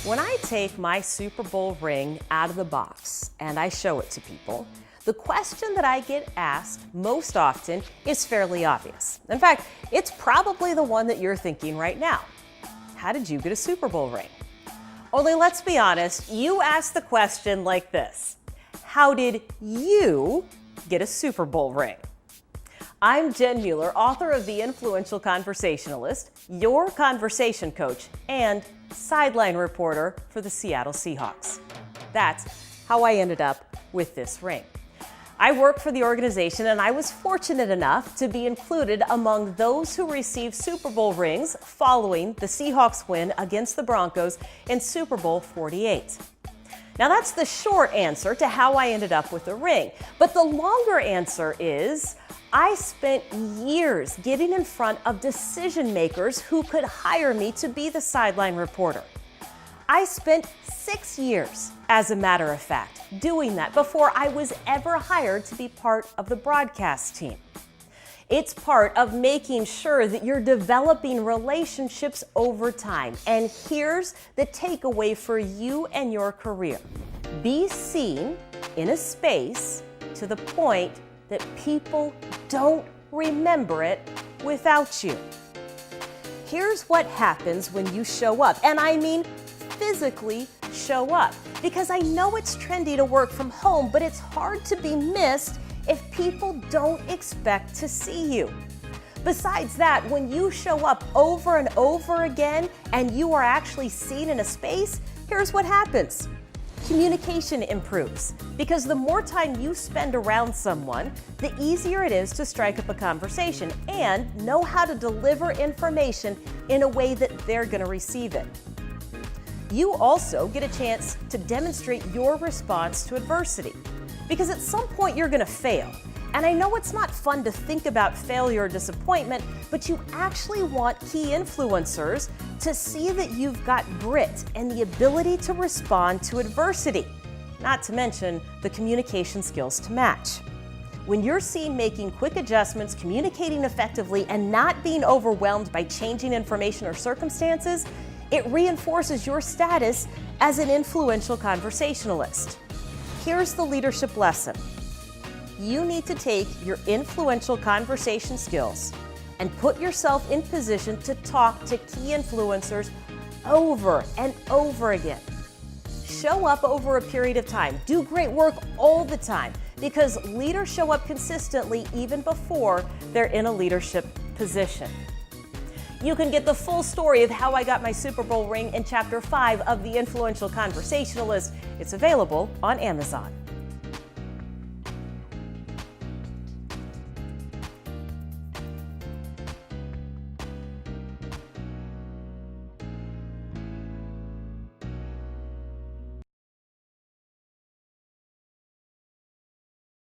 When I take my Super Bowl ring out of the box and I show it to people, the question that I get asked most often is fairly obvious. In fact, it's probably the one that you're thinking right now. How did you get a Super Bowl ring? Only let's be honest, you ask the question like this: how did you get a Super Bowl ring? I'm Jen Mueller, author of The Influential Conversationalist, your conversation coach, and sideline reporter for the Seattle Seahawks. That's how I ended up with this ring. I work for the organization, and I was fortunate enough to be included among those who received Super Bowl rings following the Seahawks win against the Broncos in Super Bowl 48. Now that's the short answer to how I ended up with the ring, but the longer answer is I spent years getting in front of decision makers who could hire me to be the sideline reporter. I spent 6 years, as a matter of fact, doing that before I was ever hired to be part of the broadcast team. It's part of making sure that you're developing relationships over time. And here's the takeaway for you and your career. Be seen in a space to the point that people don't remember it without you. Here's what happens when you show up, and I mean physically show up, because I know it's trendy to work from home, but it's hard to be missed if people don't expect to see you. Besides that, when you show up over and over again and you are actually seen in a space, here's what happens. Communication improves, because the more time you spend around someone, the easier it is to strike up a conversation and know how to deliver information in a way that they're going to receive it. You also get a chance to demonstrate your response to adversity, because at some point you're going to fail. And I know it's not fun to think about failure or disappointment, but you actually want key influencers to see that you've got grit and the ability to respond to adversity, not to mention the communication skills to match. When you're seen making quick adjustments, communicating effectively, and not being overwhelmed by changing information or circumstances, it reinforces your status as an influential conversationalist. Here's the leadership lesson. You need to take your influential conversation skills and put yourself in position to talk to key influencers over and over again. Show up over a period of time. Do great work all the time, because leaders show up consistently even before they're in a leadership position. You can get the full story of how I got my Super Bowl ring in Chapter 5 of The Influential Conversationalist. It's available on Amazon.